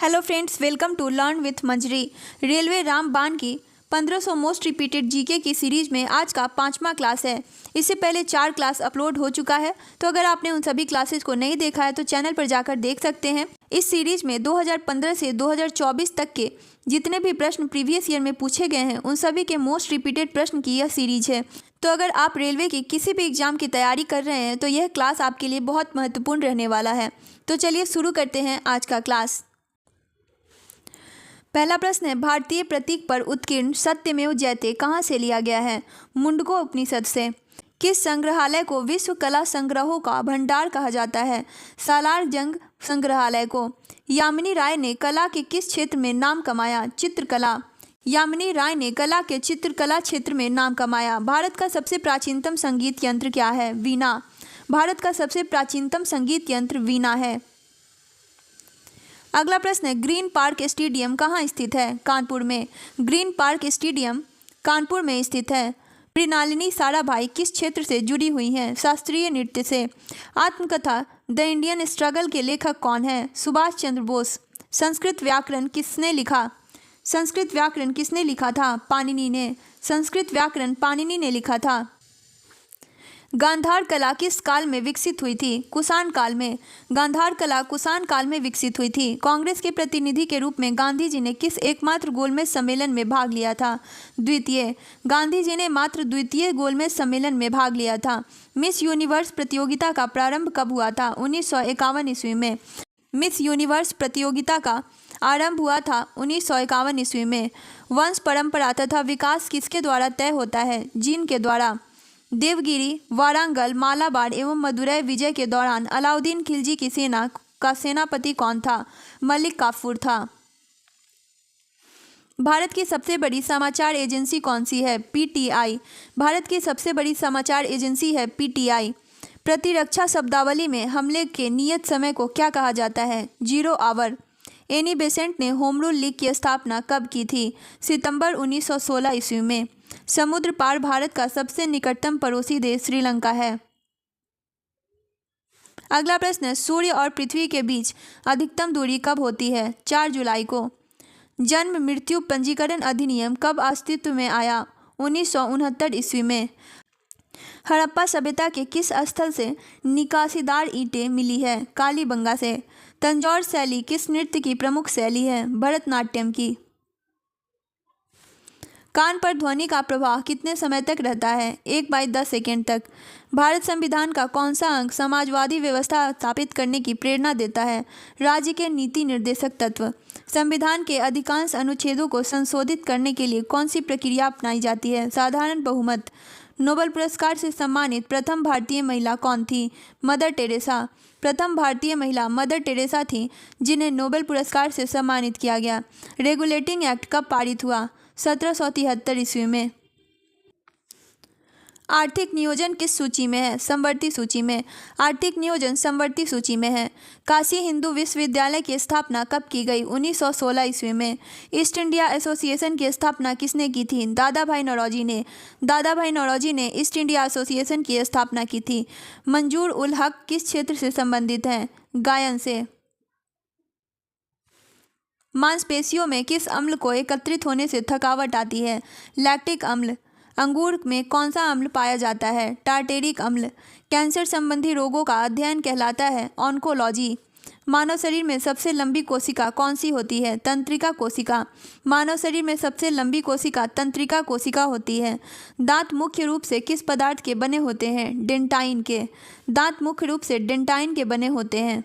Hello friends, welcome to learn with Manjari. Railway रामबान की 1500 most repeated GK की series में आज का 5वां क्लास है। इससे पहले 4 क्लास अपलोड हो चुका है, तो अगर आपने उन सभी क्लासेस को नहीं देखा है तो चैनल पर जाकर देख सकते हैं। इस सीरीज में 2015 से 2024 तक के जितने भी प्रश्न प्रीवियस ईयर में पूछे गए हैं उन सभी के मोस्ट रिपीटेड प्रश्न की यह सीरीज है। तो अगर आप रेलवे की किसी भी एग्जाम की तैयारी कर रहे हैं तो यह क्लास आपके लिए बहुत महत्वपूर्ण रहने वाला है। तो चलिए शुरू करते हैं आज का क्लास। पहला प्रश्न है, भारतीय प्रतीक पर उत्कीर्ण सत्यमेव जयते कहाँ से लिया गया है? मुंडको उपनिषद से। किस संग्रहालय को विश्व कला संग्रहों का भंडार कहा जाता है? सालार जंग संग्रहालय को। यामिनी राय ने कला के किस क्षेत्र में नाम कमाया? चित्रकला। यामिनी राय ने कला के चित्रकला क्षेत्र में नाम कमाया। भारत का सबसे प्राचीनतम संगीत यंत्र क्या है? वीणा। भारत का सबसे प्राचीनतम संगीत यंत्र वीणा है। अगला प्रश्न है, ग्रीन पार्क स्टेडियम कहाँ स्थित है? कानपुर में। ग्रीन पार्क स्टेडियम कानपुर में स्थित है। मृणालिनी साराभाई किस क्षेत्र से जुड़ी हुई हैं? शास्त्रीय नृत्य से। आत्मकथा द इंडियन स्ट्रगल के लेखक कौन है? सुभाष चंद्र बोस। संस्कृत व्याकरण किसने लिखा? संस्कृत व्याकरण किसने लिखा था? पाणिनि ने। संस्कृत व्याकरण पाणिनि ने लिखा था। गांधार कला किस काल में विकसित हुई थी? कुषाण काल में। गांधार कला कुषाण काल में विकसित हुई थी। कांग्रेस के प्रतिनिधि के रूप में गांधी जी ने किस एकमात्र गोलमेज सम्मेलन में भाग लिया था? द्वितीय। गांधी जी ने मात्र द्वितीय गोलमेज सम्मेलन में भाग लिया था। मिस यूनिवर्स प्रतियोगिता का प्रारंभ कब हुआ था? 1951 ईस्वी में। मिस यूनिवर्स प्रतियोगिता का आरंभ हुआ था 1951 ईस्वी में। वंश परंपरा तथा विकास किसके द्वारा तय होता है? जीन के द्वारा। देवगिरी, वारंगल, मालाबार एवं मदुरै विजय के दौरान अलाउद्दीन खिलजी की सेना का सेनापति कौन था? मलिक काफूर था। भारत की सबसे बड़ी समाचार एजेंसी कौन सी है? पीटीआई। भारत की सबसे बड़ी समाचार एजेंसी है पीटीआई। प्रतिरक्षा शब्दावली में हमले के नियत समय को क्या कहा जाता है? 0 आवर। एनी बेसेंट ने होम रूल लीग की स्थापना कब की थी? सितंबर 1916 ईस्वी में। समुद्र पार भारत का सबसे निकटतम पड़ोसी देश श्रीलंका है। अगला प्रश्न है, सूर्य और पृथ्वी के बीच अधिकतम दूरी कब होती है? 4 जुलाई को। जन्म मृत्यु पंजीकरण अधिनियम कब अस्तित्व में आया? 1969 ईस्वी में। हड़प्पा सभ्यता के किस स्थल से निकासीदार ईंटें मिली है? कालीबंगा से। तंजौर शैली किस नृत्य की प्रमुख शैली है? भरतनाट्यम की। कान पर ध्वनि का प्रवाह कितने समय तक रहता है? 1/10 सेकेंड तक। भारत संविधान का कौन सा अंग समाजवादी व्यवस्था स्थापित करने की प्रेरणा देता है? राज्य के नीति निर्देशक तत्व। संविधान के अधिकांश अनुच्छेदों को संशोधित करने के लिए कौन सी प्रक्रिया अपनाई जाती है? साधारण बहुमत। नोबेल पुरस्कार से सम्मानित प्रथम भारतीय महिला कौन थी? Mother Teresa. प्रथम भारतीय महिला मदर टेरेसा थी जिन्हें नोबेल पुरस्कार से सम्मानित किया गया। रेगुलेटिंग एक्ट कब पारित हुआ? 1773 ईस्वी में। आर्थिक नियोजन किस सूची में है? समवर्ती सूची में। आर्थिक नियोजन समवर्ती सूची में है। काशी हिंदू विश्वविद्यालय की स्थापना कब की गई? 1916 ईस्वी में। ईस्ट इंडिया एसोसिएशन की स्थापना किसने की थी? दादा भाई नौरोजी ने। दादा भाई नौरोजी ने ईस्ट इंडिया एसोसिएशन की स्थापना की थी। मंजूर उल हक किस क्षेत्र से संबंधित हैं? गायन से। मांसपेशियों में किस अम्ल को एकत्रित होने से थकावट आती है? लैक्टिक अम्ल। अंगूर में कौन सा अम्ल पाया जाता है? टार्टेरिक अम्ल। कैंसर संबंधी रोगों का अध्ययन कहलाता है ऑन्कोलॉजी। मानव शरीर में सबसे लंबी कोशिका कौन सी होती है? तंत्रिका कोशिका। मानव शरीर में सबसे लंबी कोशिका तंत्रिका कोशिका होती है। दांत मुख्य रूप से किस पदार्थ के बने होते हैं? डेंटाइन के। दांत मुख्य रूप से डेंटाइन के बने होते हैं।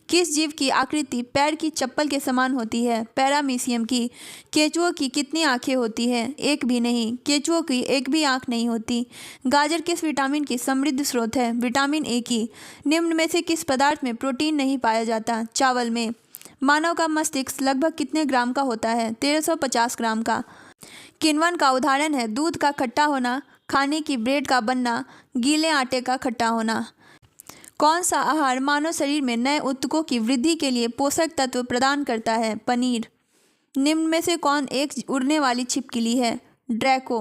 किस जीव की आकृति पैर की चप्पल के समान होती है? पैरामीशियम की। केंचुओं की कितनी आंखें होती हैं? एक भी नहीं। केंचुओं की एक भी आंख नहीं होती। गाजर किस विटामिन की समृद्ध स्रोत है? विटामिन ए की। निम्न में से किस पदार्थ में प्रोटीन नहीं पाया जाता? चावल में। मानव का मस्तिष्क लगभग कितने ग्राम का होता है? 1350 ग्राम का। किण्वन का उदाहरण है दूध का खट्टा होना, खाने की ब्रेड का बनना, गीले आटे का खट्टा होना। कौन सा आहार मानव शरीर में नए ऊतकों की वृद्धि के लिए पोषक तत्व प्रदान करता है? पनीर। निम्न में से कौन एक उड़ने वाली छिपकली है? ड्रैको।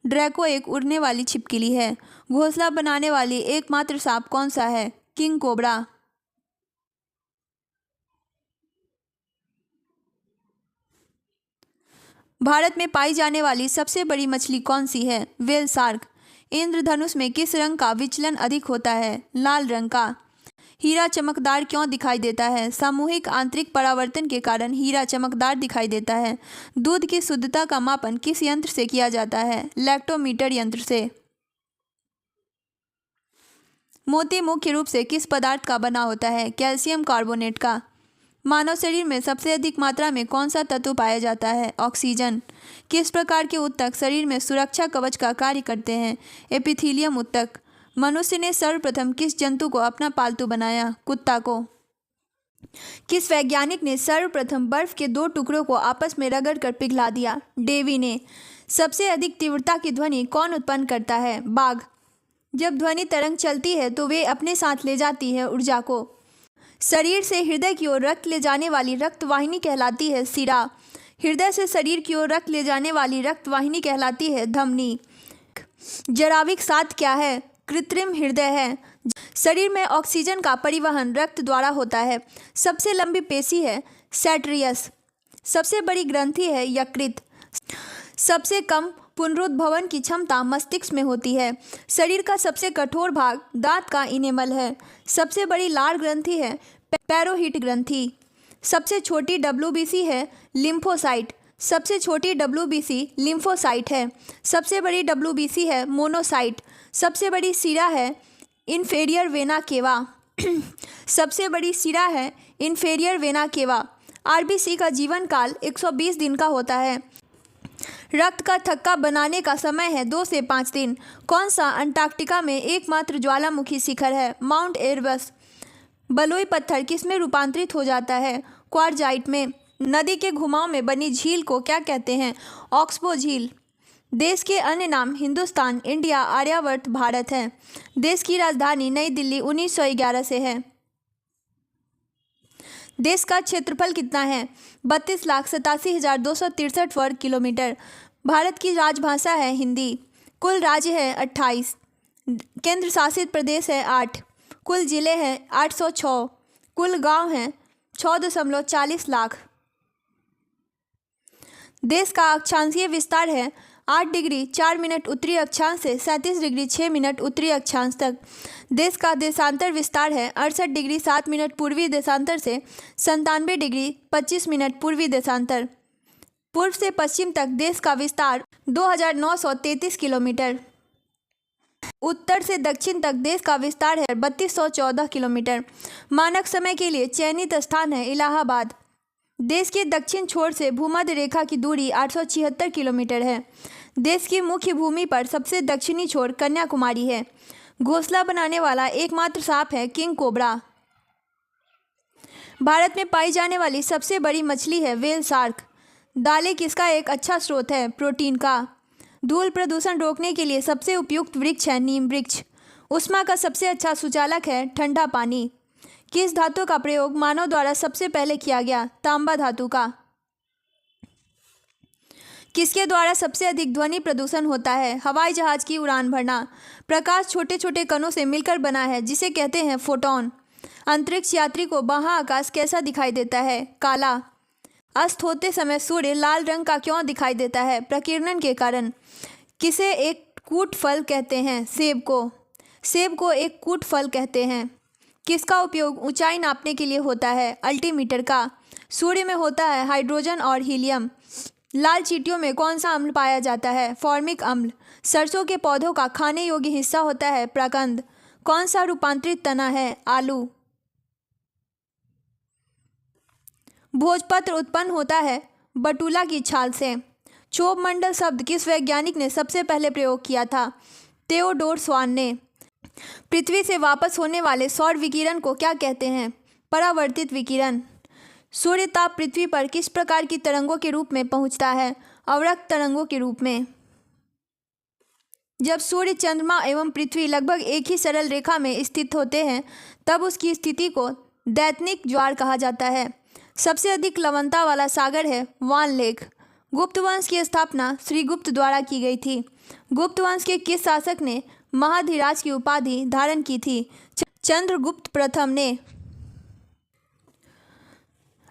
ड्रैको एक उड़ने वाली छिपकली है। घोंसला बनाने वाली एकमात्र सांप कौन सा है? King cobra. भारत में पाई जाने वाली सबसे बड़ी मछली कौन सी है? Whale shark. इंद्रधनुष में किस रंग का विचलन अधिक होता है? लाल रंग का। हीरा चमकदार क्यों दिखाई देता है? सामूहिक आंतरिक परावर्तन के कारण हीरा चमकदार दिखाई देता है। दूध की शुद्धता का मापन किस यंत्र से किया जाता है? लैक्टोमीटर यंत्र से। मोती मुख्य रूप से किस पदार्थ का बना होता है? कैल्शियम कार्बोनेट का। मानव शरीर में सबसे अधिक मात्रा में कौन सा तत्व पाया जाता है? ऑक्सीजन। किस प्रकार के ऊतक शरीर में सुरक्षा कवच का कार्य करते हैं? एपिथेलियम ऊतक। मनुष्य ने सर्वप्रथम किस जंतु को अपना पालतू बनाया? कुत्ता को। किस वैज्ञानिक ने सर्वप्रथम बर्फ के दो टुकड़ों को आपस में रगड़कर पिघला दिया? डेवी ने। सबसे अधिक तीव्रता की ध्वनि कौन उत्पन्न करता है? बाघ। जब ध्वनि तरंग चलती है तो वे अपने साथ ले जाती है ऊर्जा को। शरीर से हृदय की ओर रक्त ले जाने वाली रक्त वाहिनी कहलाती है सिरा। हृदय से शरीर की ओर रक्त ले जाने वाली रक्त वाहिनी कहलाती है धमनी। जराविक साध क्या है? कृत्रिम हृदय है। शरीर में ऑक्सीजन का परिवहन रक्त द्वारा होता है। सबसे लंबी पेशी है सैट्रियस। सबसे बड़ी ग्रंथि है यकृत। सबसे कम पुनरुद्भवन की क्षमता मस्तिष्क में होती है। शरीर का सबसे कठोर भाग दांत का इनेमल है। सबसे बड़ी लार ग्रंथि है पैरोहिट ग्रंथि। सबसे छोटी WBC है लिम्फोसाइट। सबसे छोटी WBC लिम्फोसाइट है। सबसे बड़ी WBC है मोनोसाइट। सबसे बड़ी शिरा है इन्फेरियर वेना केवा। सबसे बड़ी शिरा है इन्फेरियर वेना केवा। RBC का जीवन काल 120 दिन का होता है। रक्त का थक्का बनाने का समय है 2 से 5 दिन। कौन सा अंटार्कटिका में एकमात्र ज्वालामुखी शिखर है? Mount Erebus. बलुई पत्थर किस में रूपांतरित हो जाता है? क्वार्जाइट में। नदी के घुमाव में बनी झील को क्या कहते हैं? ऑक्सबो झील। देश के अन्य नाम हिंदुस्तान, इंडिया, आर्यावर्त, भारत है। देश की राजधानी नई दिल्ली 1911 से है। देश का क्षेत्रफल कितना है? 32,87,263 वर्ग किलोमीटर। भारत की राजभाषा है हिंदी। कुल राज्य है 28। केंद्र शासित प्रदेश है 8। कुल जिले हैं 806। कुल गांव हैं 6.40 लाख। देश का अक्षांशीय विस्तार है 8 डिग्री 4 मिनट उत्तरी अक्षांश से 37 डिग्री 6 मिनट उत्तरी अक्षांश तक। देश का देशांतर विस्तार है 68 डिग्री 7 मिनट पूर्वी देशांतर से 97 डिग्री 25 मिनट पूर्वी देशांतर। पूर्व से पश्चिम तक देश का विस्तार 2933 किलोमीटर। उत्तर से दक्षिण तक देश का विस्तार है 3214 किलोमीटर। मानक समय के लिए चयनित स्थान है इलाहाबाद। देश के दक्षिण छोर से भूमध्य रेखा की दूरी 876 किलोमीटर है। देश की मुख्य भूमि पर सबसे दक्षिणी छोर कन्याकुमारी है। घोंसला बनाने वाला एकमात्र सांप है किंग कोबरा। भारत में पाई जाने वाली सबसे बड़ी मछली है व्हेल शार्क। दालें किसका एक अच्छा स्रोत है? प्रोटीन का। धूल प्रदूषण रोकने के लिए सबसे उपयुक्त वृक्ष है नीम वृक्ष। ऊष्मा का सबसे अच्छा सुचालक है ठंडा पानी। किस धातु का प्रयोग मानव द्वारा सबसे पहले किया गया? तांबा धातु का। किसके द्वारा सबसे अधिक ध्वनि प्रदूषण होता है? हवाई जहाज की उड़ान भरना। प्रकाश छोटे छोटे कणों से मिलकर बना है जिसे कहते हैं फोटोन। अंतरिक्ष यात्री को महाआकाश कैसा दिखाई देता है? काला। अस्त होते समय सूर्य लाल रंग का क्यों दिखाई देता है? प्रकीर्णन के कारण। किसे एक कूट फल कहते हैं? सेब को। सेब को एक कूट फल कहते हैं। किसका उपयोग ऊंचाई नापने के लिए होता है? अल्टीमीटर का। सूर्य में होता है हाइड्रोजन और हीलियम। लाल चींटियों में कौन सा अम्ल पाया जाता है? फॉर्मिक अम्ल। सरसों के पौधों का खाने योग्य हिस्सा होता है प्रकंद। कौन सा रूपांतरित तना है? आलू। भोजपत्र उत्पन्न होता है बटुला की छाल से। क्षोभ मंडल शब्द किस वैज्ञानिक ने सबसे पहले प्रयोग किया था? थियोडोर स्वान ने। पृथ्वी से वापस होने वाले सौर विकिरण को क्या कहते हैं? परावर्तित विकिरण। सूर्य ताप पृथ्वी पर किस प्रकार की तरंगों के रूप में पहुंचता है? अवरक्त तरंगों के रूप में। जब सूर्य, चंद्रमा एवं पृथ्वी लगभग एक ही सरल रेखा में स्थित होते हैं तब उसकी स्थिति को दैत्यनिक ज्वार कहा जाता है। सबसे अधिक लवणता वाला सागर है वान लेक। गुप्त वंश की स्थापना श्रीगुप्त द्वारा की गई थी। गुप्त वंश के किस शासक ने महाधीराज की उपाधि धारण की थी? चंद्रगुप्त प्रथम ने।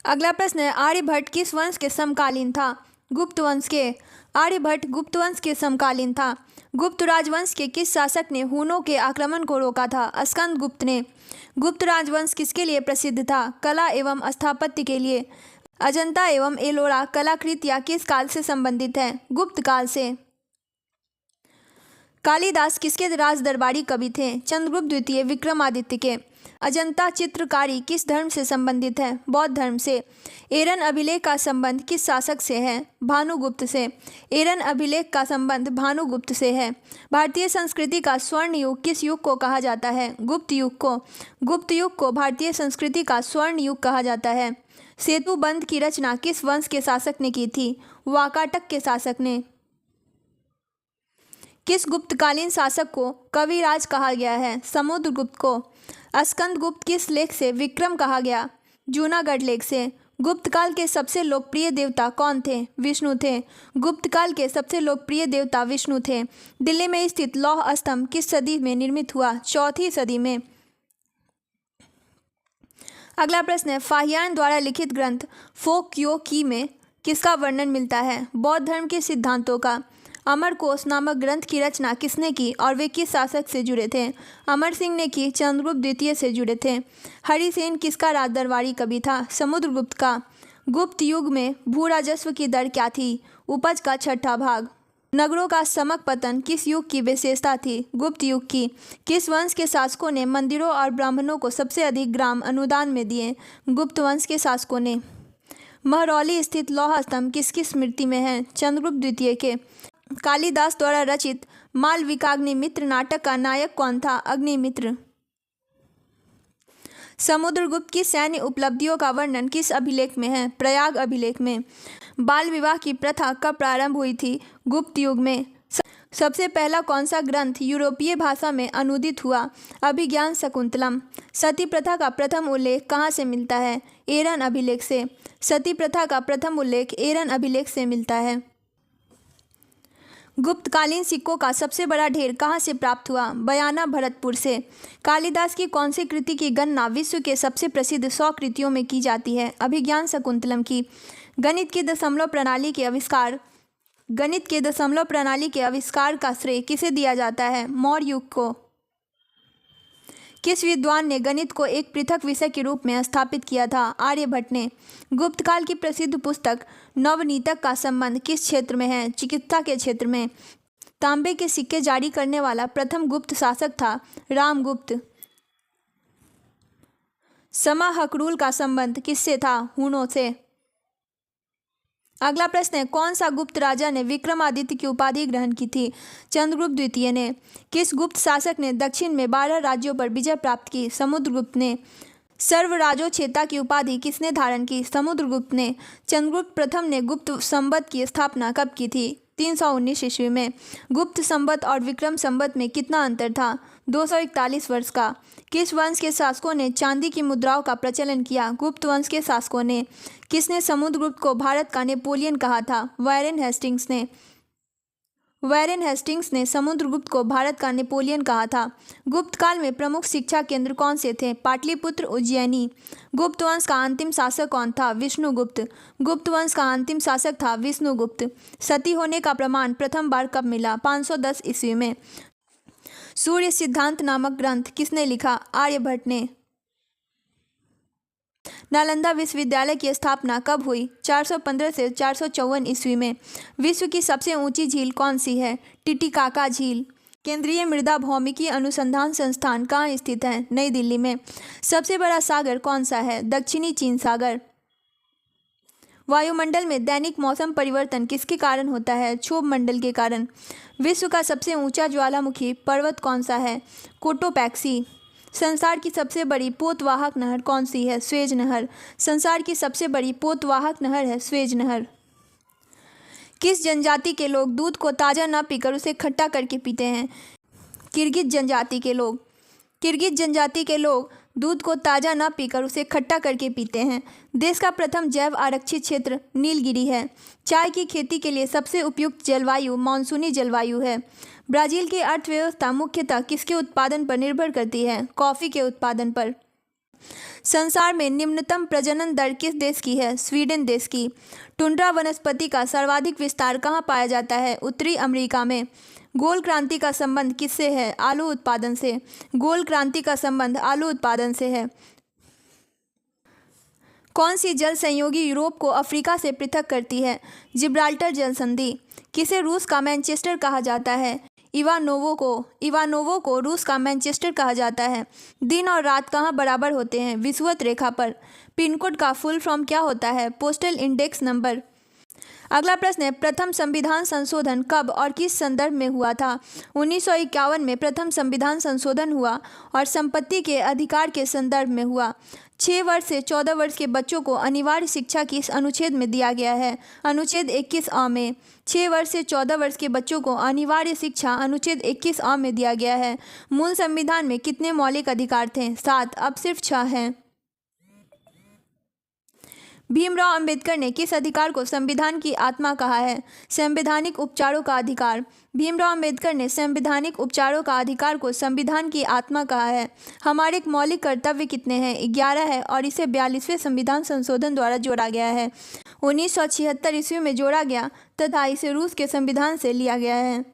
अगला प्रश्न है, आर्यभट्ट किस वंश के समकालीन था? गुप्त वंश के। आर्यभट्ट गुप्त वंश के समकालीन था। गुप्त राजवंश के किस शासक ने हुनों के आक्रमण को रोका था? स्कंद गुप्त ने। गुप्त राजवंश किसके लिए प्रसिद्ध था? कला एवं स्थापत्य के लिए। अजंता एवं एलोरा कलाकृतियां किस काल से संबंधित है? गुप्त काल से। कालिदास किसके राज दरबारी कवि थे? चंद्रगुप्त द्वितीय विक्रमादित्य के। अजंता चित्रकारी किस धर्म से संबंधित है? बौद्ध धर्म से। एरन अभिलेख का संबंध किस शासक से है? भानुगुप्त से। एरन अभिलेख का संबंध भानुगुप्त से है। भारतीय संस्कृति का स्वर्ण युग किस युग को कहा जाता है? गुप्त युग को। गुप्त युग को भारतीय संस्कृति का स्वर्ण युग कहा जाता है। सेतु बंध की रचना किस वंश के शासक ने की थी? वाकाटक के शासक ने। किस गुप्तकालीन शासक को कविराज कहा गया है? समुद्रगुप्त को। स्कंदगुप्त किस लेख से विक्रम कहा गया? जूनागढ़ लेख से। गुप्तकाल के सबसे लोकप्रिय देवता कौन थे? विष्णु थे। गुप्तकाल के सबसे लोकप्रिय देवता विष्णु थे। दिल्ली में स्थित लौह स्तंभ किस सदी में निर्मित हुआ? चौथी सदी में। अगला प्रश्न है, फाहियान द्वारा लिखित ग्रंथ फोक्योकी में किसका वर्णन मिलता है? बौद्ध धर्म के सिद्धांतों का। अमरकोश नामक ग्रंथ की रचना किसने की और वे किस शासक से जुड़े थे? अमर सिंह ने की। चंद्रगुप्त द्वितीय से जुड़े थे। हरिसेन किसका राज दरबारी कवि था? समुद्रगुप्त का। गुप्त युग में भू राजस्व की दर क्या थी? उपज का 6वां भाग। नगरों का समक पतन किस युग की विशेषता थी? गुप्त युग की। किस वंश के शासकों ने मंदिरों और ब्राह्मणों को सबसे अधिक ग्राम अनुदान में दिए? गुप्त वंश के शासकों ने। महरौली स्थित लौह स्तंभ किसकी स्मृति में है? चंद्रगुप्त द्वितीय के। कालिदास द्वारा रचित मालविकाग्निमित्र नाटक का नायक कौन था? अग्निमित्र। समुद्रगुप्त की सैन्य उपलब्धियों का वर्णन किस अभिलेख में है? प्रयाग अभिलेख में। बाल विवाह की प्रथा कब प्रारंभ हुई थी? गुप्त युग में। सबसे पहला कौन सा ग्रंथ यूरोपीय भाषा में अनुदित हुआ? अभिज्ञान शकुंतलम। सती प्रथा का प्रथम उल्लेख कहाँ से मिलता है? एरन अभिलेख से। सती प्रथा का प्रथम उल्लेख एरन अभिलेख से मिलता है। गुप्तकालीन सिक्कों का सबसे बड़ा ढेर कहाँ से प्राप्त हुआ? बयाना भरतपुर से। कालिदास की कौन सी कृति की गणना विश्व के सबसे प्रसिद्ध 100 कृतियों में की जाती है? अभिज्ञान शकुंतलम की। गणित की दशमलव प्रणाली के आविष्कार का श्रेय किसे दिया जाता है? मौर्य युग को। किस विद्वान ने गणित को एक पृथक विषय के रूप में स्थापित किया था? आर्यभट्ट ने। गुप्तकाल की प्रसिद्ध पुस्तक नवनीतक का संबंध किस क्षेत्र में है? चिकित्सा के क्षेत्र में। तांबे के सिक्के जारी करने वाला प्रथम गुप्त शासक था रामगुप्त। समाहकरूल का संबंध किससे था? हुनों से। अगला प्रश्न है, कौन सा गुप्त राजा ने विक्रमादित्य की उपाधि ग्रहण की थी? चंद्रगुप्त द्वितीय ने। किस गुप्त शासक ने दक्षिण में 12 राज्यों पर विजय प्राप्त की? समुद्रगुप्त ने। सर्वराजोछेता की उपाधि किसने धारण की? समुद्रगुप्त ने। चंद्रगुप्त प्रथम ने गुप्त संवत की स्थापना कब की थी? 319 ईस्वी में। गुप्त संवत और विक्रम संवत में कितना अंतर था? 241 वर्ष का। किस वंश के शासकों ने चांदी की मुद्राओं का प्रचलन किया? गुप्त वंश के शासकों ने। किसने समुद्रगुप्त को भारत का नेपोलियन कहा था? वैरेन हेस्टिंग्स ने। वैरेन हेस्टिंग्स ने समुद्रगुप्त को भारत का नेपोलियन कहा था। गुप्त काल में प्रमुख शिक्षा केंद्र कौन से थे? पाटलिपुत्र, उज्जैनी। गुप्त वंश का अंतिम शासक कौन था? विष्णुगुप्त। गुप्त वंश का अंतिम शासक था विष्णुगुप्त। सती होने का प्रमाण प्रथम बार कब मिला? 510 ईस्वी में। सूर्य सिद्धांत नामक ग्रंथ किसने लिखा? आर्यभट्ट ने। नालंदा विश्वविद्यालय की स्थापना कब हुई? 415 से 454 ईस्वी में। विश्व की सबसे ऊंची झील कौन सी है? टिटिकाका झील। केंद्रीय मृदा भौमिकी अनुसंधान संस्थान कहाँ स्थित है? नई दिल्ली में। सबसे बड़ा सागर कौन सा है? दक्षिणी चीन सागर। वायुमंडल में दैनिक मौसम परिवर्तन किसके कारण होता है? क्षोभ मंडल के कारण। विश्व का सबसे ऊंचा ज्वालामुखी पर्वत कौन सा है? कोटोपैक्सी। संसार की सबसे बड़ी पोतवाहक नहर कौन सी है? स्वेज नहर। संसार की सबसे बड़ी पोतवाहक नहर है स्वेज नहर। किस जनजाति के लोग दूध को ताज़ा न पीकर उसे खट्टा करके पीते हैं? किर्गिज जनजाति के लोग। किर्गिज जनजाति के लोग दूध को ताज़ा न पीकर उसे खट्टा करके पीते हैं। देश का प्रथम जैव आरक्षित क्षेत्र नीलगिरी है। चाय की खेती के लिए सबसे उपयुक्त जलवायु मानसूनी जलवायु है। ब्राज़ील की अर्थव्यवस्था मुख्यतः किसके उत्पादन पर निर्भर करती है? कॉफ़ी के उत्पादन पर। संसार में निम्नतम प्रजनन दर किस देश की है? स्वीडन देश की। टुंड्रा वनस्पति का सर्वाधिक विस्तार कहाँ पाया जाता है? उत्तरी अमेरिका में। गोल क्रांति का संबंध किससे है? आलू उत्पादन से। गोल क्रांति का संबंध आलू उत्पादन से है। कौन सी जल संयोगी यूरोप को अफ्रीका से पृथक करती है? जिब्राल्टर जल संधि। किसे रूस का मैनचेस्टर कहा जाता है? इवानोवो को रूस का मैनचेस्टर कहा जाता है। दिन और रात कहाँ बराबर होते हैं? विषुवत रेखा पर। पिन कोड का फुल फॉर्म क्या होता है? Postal index number. अगला प्रश्न है, प्रथम संविधान संशोधन कब और किस संदर्भ में हुआ था? 1951 में प्रथम संविधान संशोधन हुआ और संपत्ति के अधिकार के संदर्भ में हुआ। 6 वर्ष से 14 वर्ष के बच्चों को अनिवार्य शिक्षा किस अनुच्छेद में दिया गया है? अनुच्छेद 21A में। 6 वर्ष से 14 वर्ष के बच्चों को अनिवार्य शिक्षा अनुच्छेद 21A में दिया गया है। मूल संविधान में कितने मौलिक अधिकार थे? 7, अब सिर्फ 6 हैं। भीमराव अंबेडकर ने किस अधिकार को संविधान की आत्मा कहा है? संवैधानिक उपचारों का अधिकार। भीमराव अंबेडकर ने संवैधानिक उपचारों का अधिकार को संविधान की आत्मा कहा है। हमारे मौलिक कर्तव्य कितने हैं? 11 है और इसे 42वें संविधान संशोधन द्वारा जोड़ा गया है। 1976 ईस्वी में जोड़ा गया तथा इसे रूस के संविधान से लिया गया है।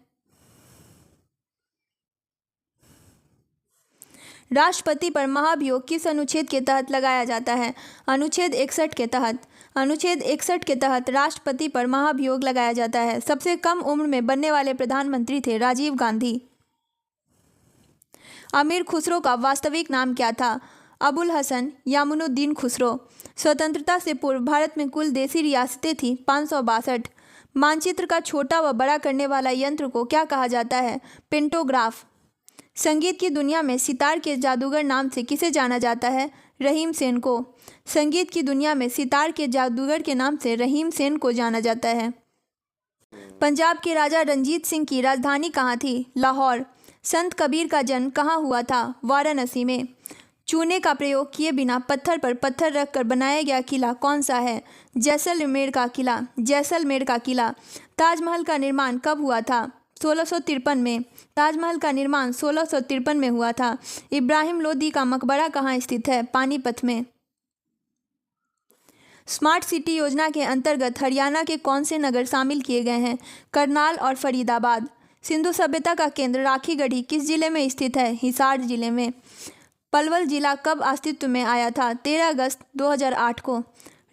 राष्ट्रपति पर महाभियोग किस अनुच्छेद के तहत लगाया जाता है? अनुच्छेद 61 के तहत। अनुच्छेद 61 के तहत राष्ट्रपति पर महाभियोग लगाया जाता है। सबसे कम उम्र में बनने वाले प्रधानमंत्री थे राजीव गांधी। अमीर खुसरो का वास्तविक नाम क्या था? अबुल हसन यामुनुद्दीन खुसरो। स्वतंत्रता से पूर्व भारत में कुल देशी रियासतें थीं 562। मानचित्र का छोटा व बड़ा करने वाला यंत्र को क्या कहा जाता है? पेंटोग्राफ। संगीत की दुनिया में सितार के जादूगर नाम से किसे जाना जाता है? रहीम सेन को। संगीत की दुनिया में सितार के जादूगर के नाम से रहीम सेन को जाना जाता है। पंजाब के राजा रंजीत सिंह की राजधानी कहाँ थी? लाहौर। संत कबीर का जन्म कहाँ हुआ था? वाराणसी में। चूने का प्रयोग किए बिना पत्थर पर पत्थर रखकर बनाया गया किला कौन सा है? जैसलमेर का किला। जैसलमेर का किला। ताजमहल का निर्माण कब हुआ था? 1653 में। ताजमहल का निर्माण 1653 में हुआ था। इब्राहिम लोदी का मकबरा कहाँ स्थित है? पानीपत में। स्मार्ट सिटी योजना के अंतर्गत हरियाणा के कौन से नगर शामिल किए गए हैं? करनाल और फरीदाबाद। सिंधु सभ्यता का केंद्र राखीगढ़ी किस जिले में स्थित है? हिसार जिले में। पलवल जिला कब अस्तित्व में आया था? 13 अगस्त 2008 को।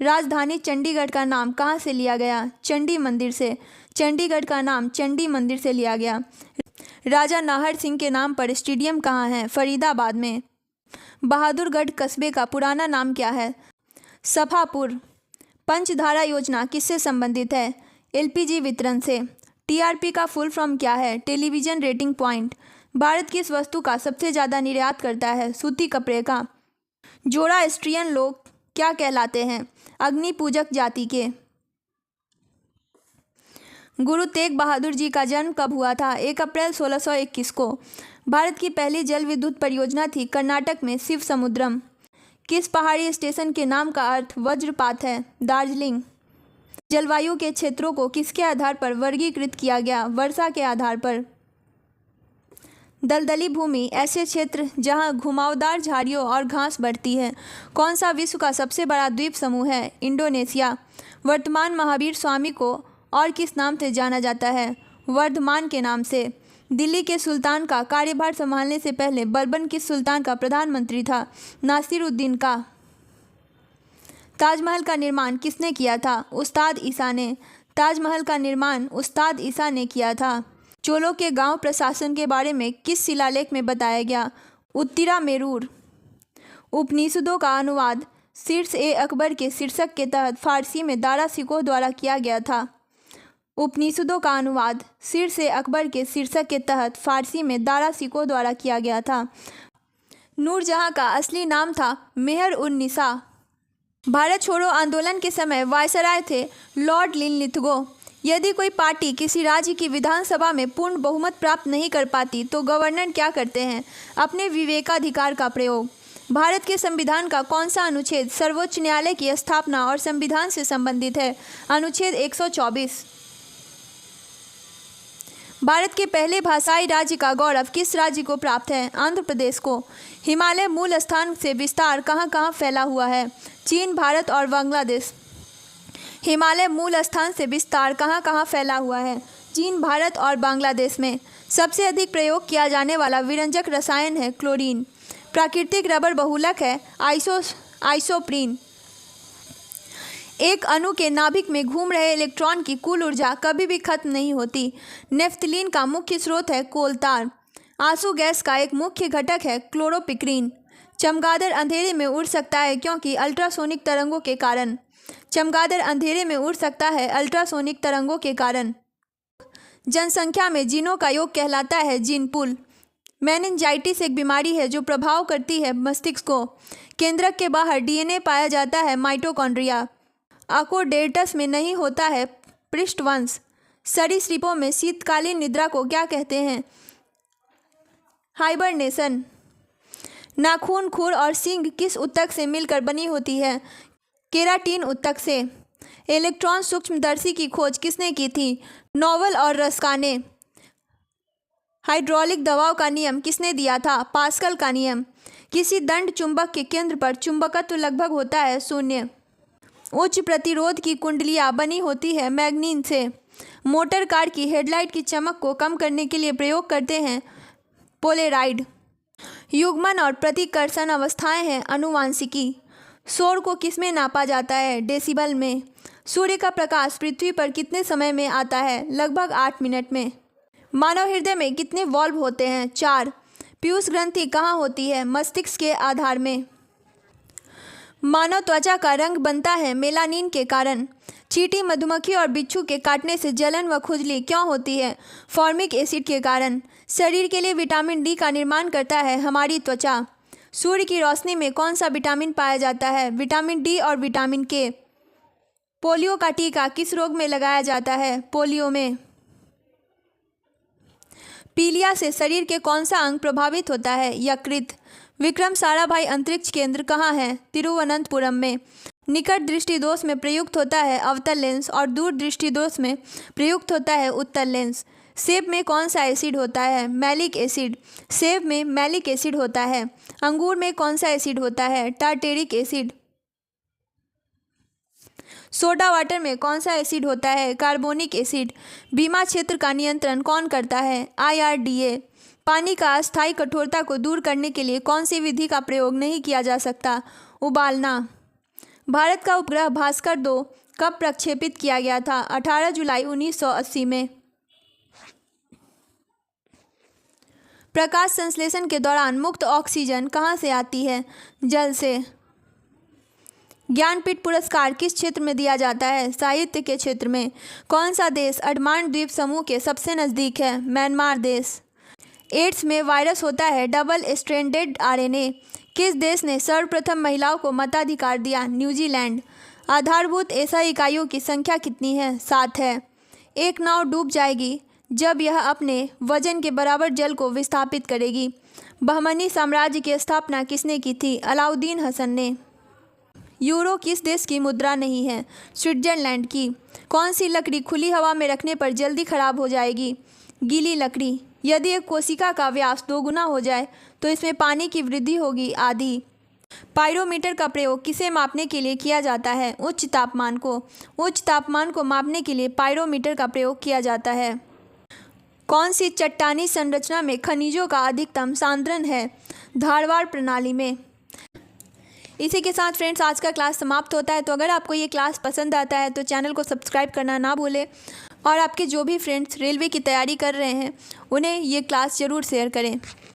राजधानी चंडीगढ़ का नाम कहाँ से लिया गया? चंडी मंदिर से। चंडीगढ़ का नाम चंडी मंदिर से लिया गया। राजा नाहर सिंह के नाम पर स्टेडियम कहाँ है? फरीदाबाद में। बहादुरगढ़ कस्बे का पुराना नाम क्या है? सफापुर। पंचधारा योजना किससे संबंधित है? एलपीजी वितरण से। टीआरपी का फुल फॉर्म क्या है? Television rating point. भारत किस वस्तु का सबसे ज़्यादा निर्यात करता है? सूती कपड़े का। जोरास्ट्रियन लोग क्या कहलाते हैं? अग्नि पूजक जाति के। गुरु तेग बहादुर जी का जन्म कब हुआ था? 1 अप्रैल 1621 को। भारत की पहली जल विद्युत परियोजना थी कर्नाटक में शिव समुद्रम। किस पहाड़ी स्टेशन के नाम का अर्थ वज्रपात है? दार्जिलिंग। जलवायु के क्षेत्रों को किसके आधार पर वर्गीकृत किया गया? वर्षा के आधार पर। दलदली भूमि ऐसे क्षेत्र जहां घुमावदार झाड़ियों और घास बढ़ती है। कौन सा विश्व का सबसे बड़ा द्वीप समूह है? इंडोनेशिया। वर्तमान महावीर स्वामी को और किस नाम से जाना जाता है? वर्धमान के नाम से। दिल्ली के सुल्तान का कार्यभार संभालने से पहले बर्बन किस सुल्तान का प्रधानमंत्री था? नासिरुद्दीन का। ताजमहल का निर्माण किसने किया था? उस्ताद ईसा ने। ताजमहल का निर्माण उस्ताद ईसा ने किया था। चोलों के गांव प्रशासन के बारे में किस शिलालेख में बताया गया? उत्तिरामेरूर। उपनिषदों का अनुवाद शीर्ष ए अकबर के शीर्षक के तहत फारसी में दारा शिकोह द्वारा किया गया था। उपनिषदों का अनुवाद शीर्ष ए अकबर के शीर्षक के तहत फारसी में दारा शिकोह द्वारा किया गया था। नूरजहां का असली नाम था मेहर उन निसा। भारत छोड़ो आंदोलन के समय वायसराय थे लॉर्ड लिनलिथगो। यदि कोई पार्टी किसी राज्य की विधानसभा में पूर्ण बहुमत प्राप्त नहीं कर पाती तो गवर्नर क्या करते हैं? अपने विवेकाधिकार का प्रयोग। भारत के संविधान का कौन सा अनुच्छेद सर्वोच्च न्यायालय की स्थापना और संविधान से संबंधित है? अनुच्छेद 124। भारत के पहले भाषाई राज्य का गौरव किस राज्य को प्राप्त है? आंध्र प्रदेश को। हिमालय मूल स्थान से विस्तार कहाँ कहाँ फैला हुआ है? चीन, भारत और बांग्लादेश। हिमालय मूल स्थान से विस्तार कहाँ कहाँ फैला हुआ है? चीन, भारत और बांग्लादेश में। सबसे अधिक प्रयोग किया जाने वाला विरंजक रसायन है क्लोरीन। प्राकृतिक रबर बहुलक है आइसोप्रीन। एक अणु के नाभिक में घूम रहे इलेक्ट्रॉन की कुल ऊर्जा कभी भी खत्म नहीं होती। नेफ्थलीन का मुख्य स्रोत है कोलतार। आंसू गैस का एक मुख्य घटक है क्लोरोपिक्रीन। चमगादड़ अंधेरे में उड़ सकता है क्योंकि अल्ट्रासोनिक तरंगों के कारण। चमगादड़ अंधेरे में उड़ सकता है अल्ट्रासोनिक तरंगों के कारण। जनसंख्या में जीनों का योग कहलाता है जीन पूल। मेनिंजाइटिस एक बीमारी है जो प्रभाव करती है मस्तिष्क को। केंद्रक के बाहर डीएनए पाया जाता है माइटोकॉन्ड्रिया। अकोडेर्टस में नहीं होता है पृष्ठवंश। सरीसृपों में शीतकालीन निद्रा को क्या कहते हैं? हाइबरनेशन। नाखून, खुर और सींग किस ऊतक से मिलकर बनी होती है? केराटिन ऊतक से। इलेक्ट्रॉन सूक्ष्मदर्शी की खोज किसने की थी? नोबल और रस्का ने। हाइड्रोलिक दबाव का नियम किसने दिया था? पास्कल का नियम। किसी दंड चुंबक के केंद्र पर चुंबकत्व लगभग होता है 0। उच्च प्रतिरोध की कुंडलियां बनी होती है मैग्नीन से। मोटर कार की हेडलाइट की चमक को कम करने के लिए प्रयोग करते हैं पोलेराइड। युग्मन और प्रतिकर्षण अवस्थाएं हैं अनुवांशिकी। शोर को किसमें नापा जाता है? डेसिबल में। सूर्य का प्रकाश पृथ्वी पर कितने समय में आता है? लगभग 8 मिनट में। मानव हृदय में कितने वॉल्व होते हैं? 4। पीयूष ग्रंथि कहाँ होती है? मस्तिष्क के आधार में। मानव त्वचा का रंग बनता है मेलानिन के कारण। चींटी, मधुमक्खी और बिच्छू के काटने से जलन व खुजली क्यों होती है? फॉर्मिक एसिड के कारण। शरीर के लिए विटामिन डी का निर्माण करता है हमारी त्वचा। सूर्य की रोशनी में कौन सा विटामिन पाया जाता है? विटामिन डी और विटामिन के। पोलियो का टीका किस रोग में लगाया जाता है? पोलियो में। पीलिया से शरीर के कौन सा अंग प्रभावित होता है? यकृत। विक्रम साराभाई अंतरिक्ष केंद्र कहाँ है? तिरुवनंतपुरम में। निकट दृष्टि दोष में प्रयुक्त होता है अवतल लेंस और दूर दृष्टि दोष में प्रयुक्त होता है उत्तल लेंस। सेब में कौन सा एसिड होता है? Malic acid. सेब में मैलिक एसिड होता है। अंगूर में कौन सा एसिड होता है? Tartaric acid. सोडा वाटर में कौन सा एसिड होता है? Carbonic acid. बीमा क्षेत्र का नियंत्रण कौन करता है? IRDA। पानी का अस्थायी कठोरता को दूर करने के लिए कौन सी विधि का प्रयोग नहीं किया जा सकता? उबालना। भारत का उपग्रह भास्कर 2 कब प्रक्षेपित किया गया था? 18 जुलाई 1980 में। प्रकाश संश्लेषण के दौरान मुक्त ऑक्सीजन कहाँ से आती है? जल से। ज्ञानपीठ पुरस्कार किस क्षेत्र में दिया जाता है? साहित्य के क्षेत्र में। कौन सा देश अंडमान द्वीप समूह के सबसे नज़दीक है? म्यांमार देश। एड्स में वायरस होता है डबल स्ट्रैंडेड RNA। किस देश ने सर्वप्रथम महिलाओं को मताधिकार दिया? न्यूजीलैंड। आधारभूत SI इकाइयों की संख्या कितनी है? 7 है। एक नाव डूब जाएगी जब यह अपने वजन के बराबर जल को विस्थापित करेगी। बहमनी साम्राज्य की स्थापना किसने की थी? अलाउद्दीन हसन ने। यूरो किस देश की मुद्रा नहीं है? स्विट्जरलैंड की। कौन सी लकड़ी खुली हवा में रखने पर जल्दी खराब हो जाएगी? गीली लकड़ी। यदि एक कोशिका का व्यास 2 गुना हो जाए तो इसमें पानी की वृद्धि होगी आदि। पाइरोमीटर का प्रयोग किसे मापने के लिए किया जाता है? उच्च तापमान को। उच्च तापमान को मापने के लिए पाइरोमीटर का प्रयोग किया जाता है। कौन सी चट्टानी संरचना में खनिजों का अधिकतम सांद्रण है? धारवाड़ प्रणाली में। इसी के साथ फ्रेंड्स आज का क्लास समाप्त होता है। तो अगर आपको ये क्लास पसंद आता है तो चैनल को सब्सक्राइब करना ना भूलें और आपके जो भी फ्रेंड्स रेलवे की तैयारी कर रहे हैं उन्हें ये क्लास ज़रूर शेयर करें।